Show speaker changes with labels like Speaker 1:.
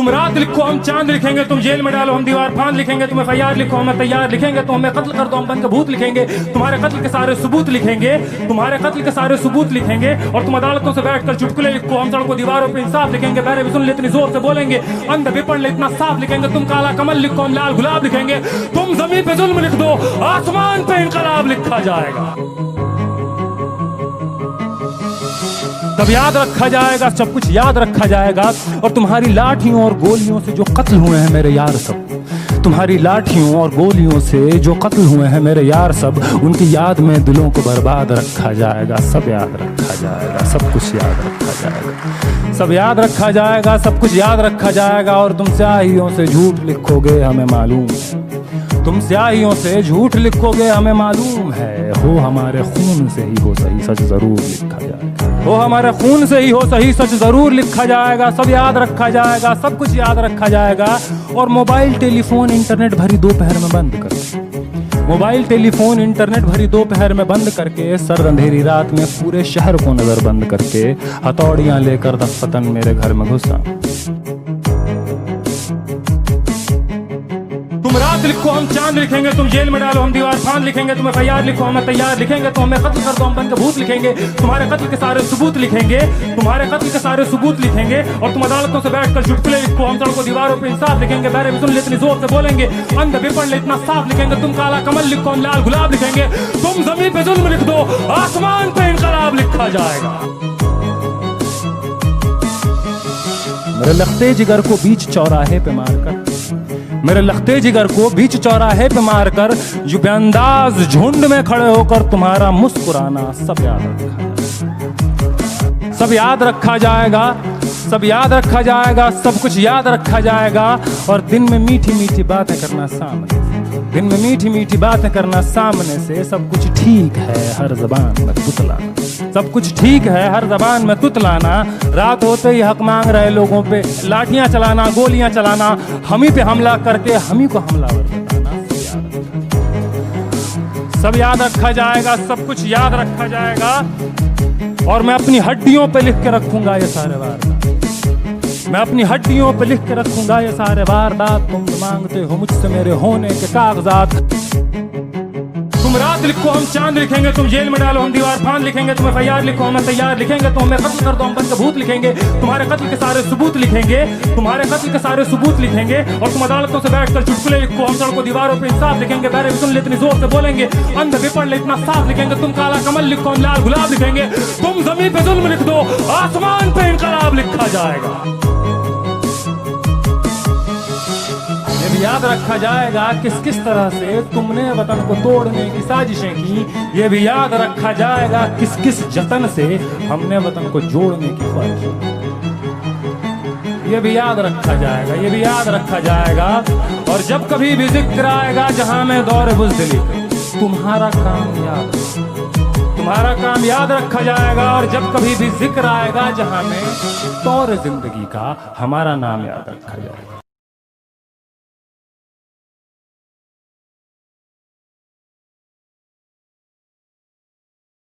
Speaker 1: तुम रात लिखो हम चांद लिखेंगे, तुम जेल में डालो हम दीवार फांद लिखेंगे, तुम FIR लिखो हम तैयार लिखेंगे, तुम हमें कत्ल कर दो हम बन के भूत लिखेंगे, तुम्हारे कत्ल के सारे सबूत लिखेंगे, तुम्हारे कत्ल के सारे सबूत लिखेंगे, और तुम अदालतों से बैठकर चुटकुले लिखो हम सड़कों दीवारों पे इंसाफ लिखेंगे, बहरे भी सुन ले इतनी जोर से बोलेंगे, अंध भी पढ़ ले इतना साफ लिखेंगे, तुम काला कमल लिखो हम लाल गुलाब लिखेंगे, तुम जमीन पे जुल्म लिख दो आसमान पे इनकलाब लिखा जाएगा। तब याद रखा जाएगा, सब कुछ याद रखा जाएगा, और तुम्हारी लाठियों और गोलियों से जो कत्ल हुए हैं मेरे यार सब, तुम्हारी लाठियों और गोलियों से जो कत्ल हुए हैं मेरे यार सब, उनकी याद में दिलों को बर्बाद रखा जाएगा। सब याद रखा जाएगा, सब कुछ याद रखा जाएगा, सब याद रखा जाएगा, सब कुछ याद रखा जाएगा। और तुम स्याहियों से झूठ लिखोगे हमें मालूम है, तुम स्याहियों से झूठ लिखोगे हमें मालूम है, हो हमारे खून से ही हो सही सच जरूर लिखा जाएगा, हो हमारे खून से ही हो सही सच जरूर लिखा जाएगा। सब याद रखा जाएगा, सब कुछ याद रखा जाएगा। और मोबाइल टेलीफोन इंटरनेट भरी दोपहर में बंद कर, मोबाइल टेलीफोन इंटरनेट भरी दोपहर में बंद करके, सर अंधेरी रात में पूरे शहर को नजर बंद करके, हथौड़ियां लेकर दफ्तन मेरे घर में घुसा। तुम रात लिखो हम चांद लिखेंगे, तुम जेल में डालो हम दीवार फांद लिखेंगे, तुम FIR लिखो हम तैयार लिखेंगे, तुम हमें कत्ल कर दो हम बन के भूत लिखेंगे, तुम्हारे कत्ल के सारे सबूत लिखेंगे, तुम्हारे कत्ल के सारे सबूत लिखेंगे, और तुम अदालतों से बैठकर चुटकुले लिखो हम सड़कों दीवारों पे इंसाफ लिखेंगे, बहरे भी सुन ले इतनी जोर से बोलेंगे, अंध भी पढ़ ले इतना साफ लिखेंगे, तुम काला कमल लिखो हम लाल गुलाब लिखेंगे, तुम जमीन पे जुल्म लिख दो आसमान पे इनकलाब लिखा जाएगा। मेरे लखते जिगर को बीच चौराहे पे मारकर, मेरे लखते जिगर को बीच चौराहे पे मारकर, जो बेअंदाज झुंड में खड़े होकर तुम्हारा मुस्कुराना सब याद रखा, सब याद रखा जाएगा, सब याद रखा जाएगा, सब कुछ याद रखा जाएगा। और दिन में मीठी मीठी बातें करना सामने, दिन में मीठी मीठी बातें करना सामने से, सब कुछ ठीक है हर जबान में तुतलाना, सब कुछ ठीक है हर जबान में तुतलाना। रात होते ही हक मांग रहे लोगों पे लाठियां चलाना, गोलियां चलाना, हम ही पे हमला करके हम ही को हमलावर बताना, सब याद रखा जाएगा, सब कुछ याद रखा जाएगा। और मैं अपनी हड्डियों पे लिख के रखूंगा ये सारे वारदात, मैं अपनी हड्डियों पे लिख के रखूंगा ये सारे वारदात। तुम मांगते हो मुझसे मेरे होने के कागजात। तुम रात लिखो हम चांद लिखेंगे, तुम जेल में डालो हम दीवार फांद लिखेंगे, तुम FIR लिखो हम तैयार लिखेंगे, तुम हमें कत्ल कर दो हम बन के भूत लिखेंगे, तुम्हारे कत्ल के सारे सबूत लिखेंगे, तुम्हारे कत्ल के सारे सबूत लिखेंगे, और तुम अदालतों से बैठकर चुटकुले लिखो हम सड़कों दीवारों पे इंसाफ लिखेंगे, बहरे भी सुन ले इतनी जोर से बोलेंगे, अंध भी पढ़ ले इतना साफ लिखेंगे, तुम काला कमल लिखो हम लाल गुलाब लिखेंगे, तुम जमीन पे जुल्म लिख दो आसमान पे इनकलाब लिखा जाएगा। याद रखा जाएगा किस किस तरह से तुमने वतन को तोड़ने की साजिशें की, ये भी याद रखा जाएगा किस किस जतन से हमने वतन को जोड़ने की ख्वाहिश, ये भी याद रखा जाएगा, ये भी याद रखा जाएगा। और जब कभी भी जिक्र आएगा जहां में दौर बुज़दिली, तुम्हारा काम याद, तुम्हारा काम याद रखा जाएगा। और जब कभी भी जिक्र आएगा जहां में दौर जिंदगी का, हमारा नाम याद रखा जाएगा।